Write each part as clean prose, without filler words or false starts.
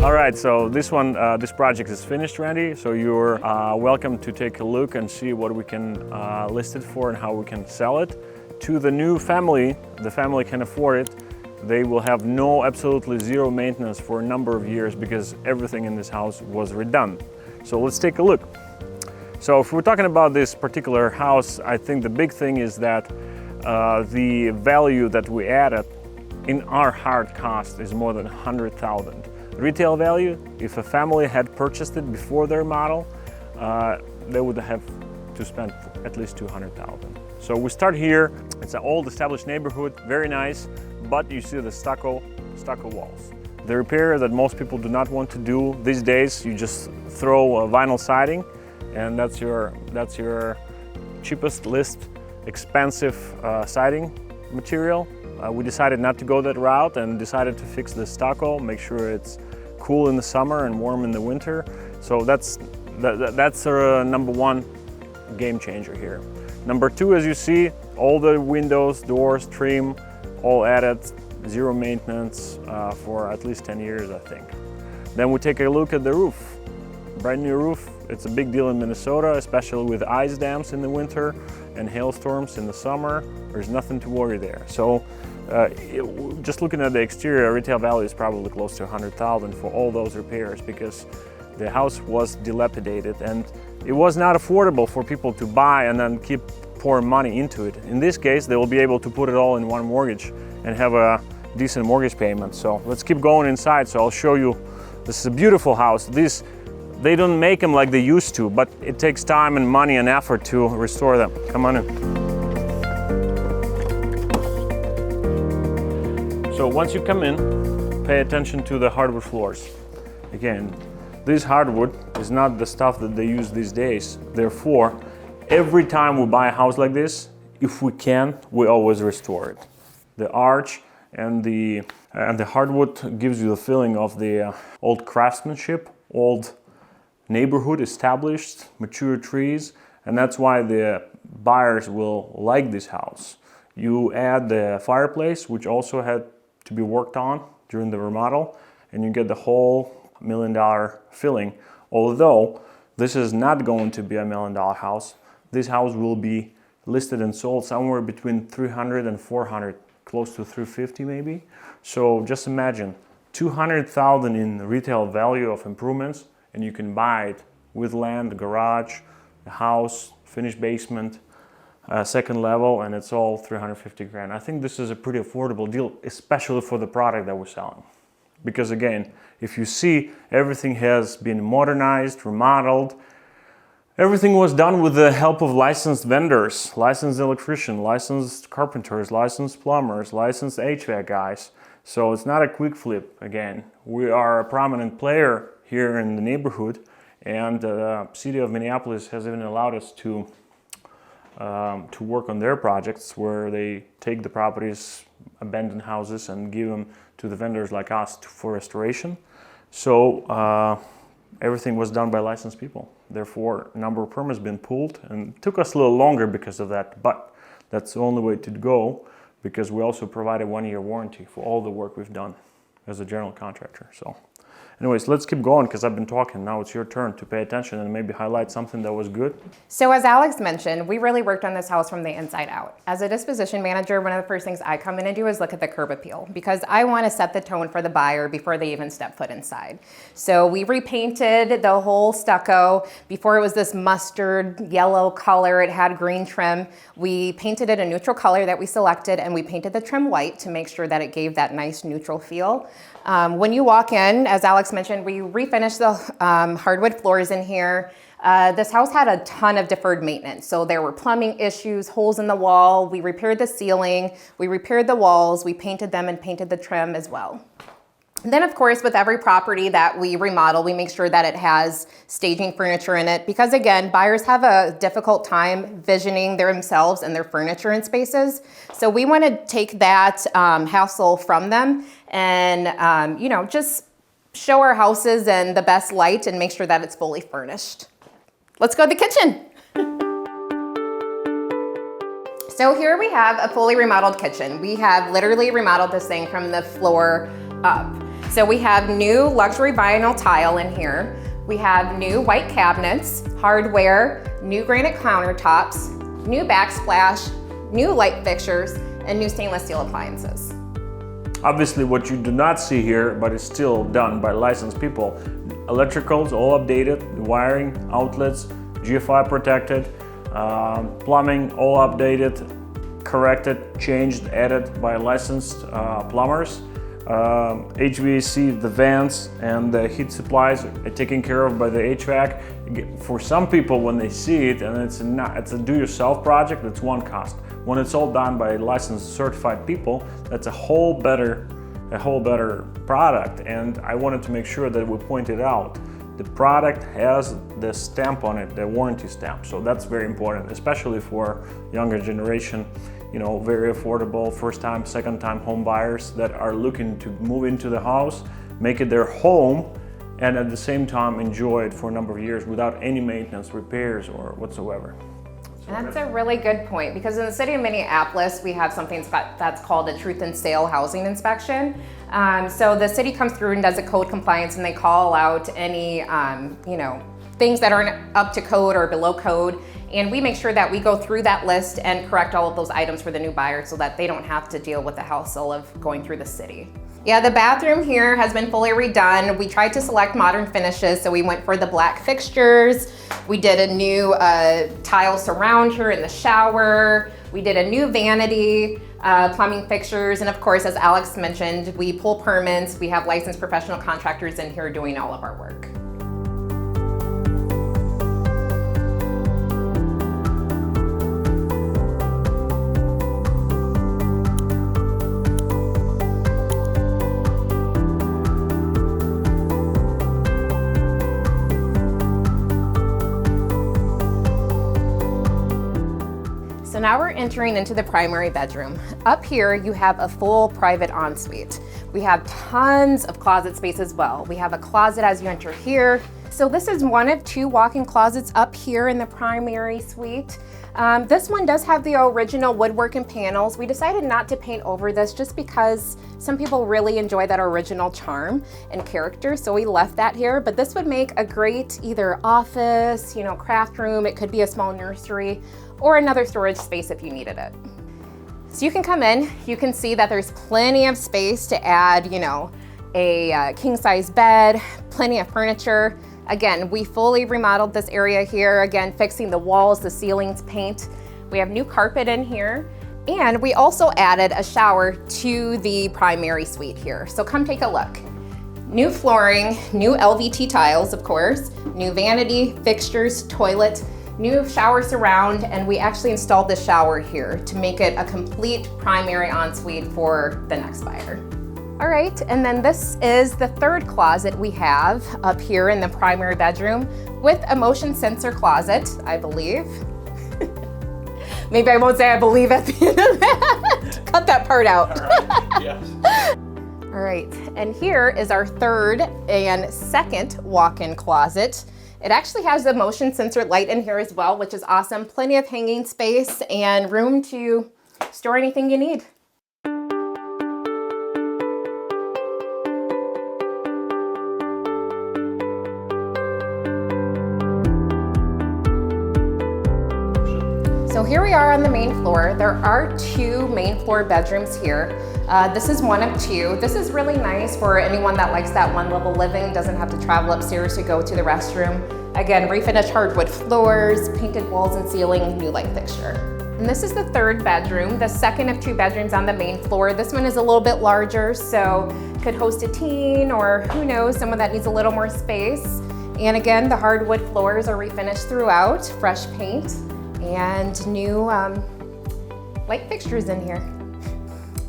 All right, so this project is finished, Randy. So you're welcome to take a look and see what we can list it for and how we can sell it. To the new family, the family can afford it. They will have absolutely zero maintenance for a number of years because everything in this house was redone. So let's take a look. So if we're talking about this particular house, I think the big thing is that the value that we added in our hard cost is more than $100,000. Retail value, if a family had purchased it before their model, they would have to spend at least $200,000. So we start here. It's an old established neighborhood, very nice, but you see the stucco walls. The repair that most people do not want to do these days, you just throw a vinyl siding, and that's your cheapest list, expensive siding material. We decided not to go that route and decided to fix the stucco, make sure it's cool in the summer and warm in the winter. So that's our number one game changer here. Number two, as you see, all the windows, doors, trim, all added, zero maintenance for at least 10 years, I think. Then we take a look at the roof. Brand new roof. It's a big deal in Minnesota, especially with ice dams in the winter and hailstorms in the summer. There's nothing to worry there. So just looking at the exterior, retail value is probably close to $100,000 for all those repairs because the house was dilapidated and it was not affordable for people to buy and then keep pouring money into it. In this case, they will be able to put it all in one mortgage and have a decent mortgage payment. So let's keep going inside. So I'll show you. This is a beautiful house. They don't make them like they used to, but it takes time and money and effort to restore them. Come on in. So once you come in, pay attention to the hardwood floors. Again, this hardwood is not the stuff that they use these days. Therefore, every time we buy a house like this, if we can, we always restore it. The arch and the hardwood gives you the feeling of the old craftsmanship, old neighborhood, established, mature trees, and that's why the buyers will like this house. You add the fireplace, which also had to be worked on during the remodel, and you get the whole $1 million filling. Although this is not going to be a $1 million house, this house will be listed and sold somewhere between 300 and 400, close to 350 maybe. So just imagine 200,000 in retail value of improvements, and you can buy it with land, garage, a house, finished basement, second level, and it's all 350 grand. I think this is a pretty affordable deal, especially for the product that we're selling. Because again, if you see, everything has been modernized, remodeled. Everything was done with the help of licensed vendors, licensed electricians, licensed carpenters, licensed plumbers, licensed HVAC guys. So it's not a quick flip. Again, we are a prominent player here in the neighborhood, and the city of Minneapolis has even allowed us to work on their projects where they take the properties, abandoned houses, and give them to the vendors like us for restoration. So everything was done by licensed people. Therefore, a number of permits been pulled, and it took us a little longer because of that, but that's the only way to go because we also provide a 1-year warranty for all the work we've done as a general contractor. So anyways, let's keep going because I've been talking. Now it's your turn to pay attention and maybe highlight something that was good. So as Alex mentioned, we really worked on this house from the inside out. As a disposition manager, one of the first things I come in and do is look at the curb appeal because I want to set the tone for the buyer before they even step foot inside. So we repainted the whole stucco. Before it was this mustard yellow color, it had green trim. We painted it a neutral color that we selected, and we painted the trim white to make sure that it gave that nice neutral feel. When you walk in, as Alex mentioned, we refinished the hardwood floors in here. This house had a ton of deferred maintenance. So there were plumbing issues, holes in the wall. We repaired the ceiling, we repaired the walls, we painted them and painted the trim as well. And then of course, with every property that we remodel, we make sure that it has staging furniture in it because again, buyers have a difficult time visioning themselves and their furniture in spaces. So we want to take that hassle from them and just show our houses in the best light and make sure that it's fully furnished. Let's go to the kitchen. So here we have a fully remodeled kitchen. We have literally remodeled this thing from the floor up. So we have new luxury vinyl tile in here. We have new white cabinets, hardware, new granite countertops, new backsplash, new light fixtures, and new stainless steel appliances. Obviously what you do not see here, but it's still done by licensed people, electricals all updated, wiring, outlets, GFI protected, plumbing all updated, corrected, changed, added by licensed plumbers. HVAC, the vents and the heat supplies are taken care of by the HVAC. For some people, when they see it and it's a do-yourself project, it's one cost. When it's all done by licensed, certified people, that's a whole better product. And I wanted to make sure that we pointed out the product has the stamp on it, the warranty stamp. So that's very important, especially for younger generation. You know, very affordable first-time, second-time home buyers that are looking to move into the house, make it their home, and at the same time enjoy it for a number of years without any maintenance, repairs, or whatsoever. That's a really good point, because in the city of Minneapolis, we have something that's called a truth in sale housing inspection. So the city comes through and does a code compliance, and they call out any things that aren't up to code or below code. And we make sure that we go through that list and correct all of those items for the new buyer so that they don't have to deal with the hassle of going through the city. Yeah, the bathroom here has been fully redone. We tried to select modern finishes, so we went for the black fixtures. We did a new tile surround here in the shower. We did a new vanity, plumbing fixtures, and of course, as Alex mentioned, we pull permits. We have licensed professional contractors in here doing all of our work. So now we're entering into the primary bedroom. Up here, you have a full private ensuite. We have tons of closet space as well. We have a closet as you enter here. So this is one of two walk-in closets up here in the primary suite. This one does have the original woodwork and panels. We decided not to paint over this just because some people really enjoy that original charm and character, so we left that here. But this would make a great either office, craft room. It could be a small nursery or another storage space if you needed it. So you can come in, you can see that there's plenty of space to add, a king-size bed, plenty of furniture. Again, we fully remodeled this area here, again, fixing the walls, the ceilings, paint. We have new carpet in here, and we also added a shower to the primary suite here. So come take a look. New flooring, new LVT tiles, of course, new vanity, fixtures, toilet, new shower surround, and we actually installed the shower here to make it a complete primary ensuite for the next buyer. All right, and then this is the third closet we have up here in the primary bedroom with a motion sensor closet, I believe. Maybe I won't say I believe at the end of that. Cut that part out. All right. Yes. All right, and here is our third and second walk-in closet. It actually has the motion sensor light in here as well, which is awesome. Plenty of hanging space and room to store anything you need. So here we are on the main floor. There are two main floor bedrooms here. This is one of two. This is really nice for anyone that likes that one level living, doesn't have to travel upstairs to go to the restroom. Again, refinished hardwood floors, painted walls and ceiling, new light fixture. And this is the third bedroom, the second of two bedrooms on the main floor. This one is a little bit larger, so could host a teen or who knows, someone that needs a little more space. And again, the hardwood floors are refinished throughout, fresh paint, and new light fixtures in here.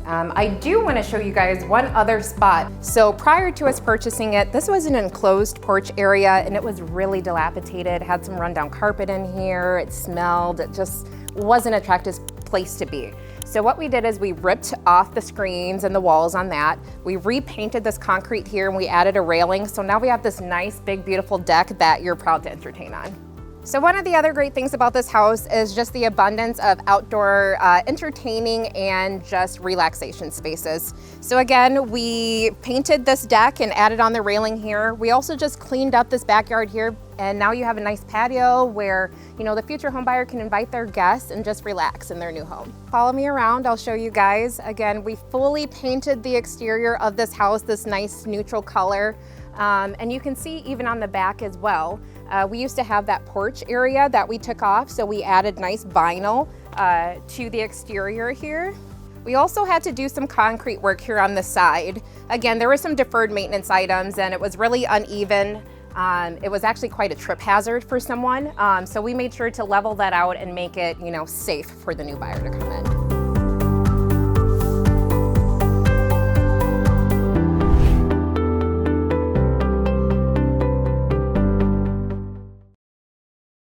I do want to show you guys one other spot. So prior to us purchasing it, this was an enclosed porch area and it was really dilapidated, had some rundown carpet in here, it smelled, it just wasn't an attractive place to be. So what we did is we ripped off the screens and the walls on that. We repainted this concrete here and we added a railing. So now we have this nice, big, beautiful deck that you're proud to entertain on. So one of the other great things about this house is just the abundance of outdoor entertaining and just relaxation spaces. So again, we painted this deck and added on the railing here. We also just cleaned up this backyard here, and now you have a nice patio where, you know, the future home buyer can invite their guests and just relax in their new home. Follow me around, I'll show you guys. Again, we fully painted the exterior of this house this nice neutral color. And you can see even on the back as well. We used to have that porch area that we took off, so we added nice vinyl to the exterior here. We also had to do some concrete work here on the side. Again, there were some deferred maintenance items and it was really uneven. It was actually quite a trip hazard for someone. So we made sure to level that out and make it, you know, safe for the new buyer to come in.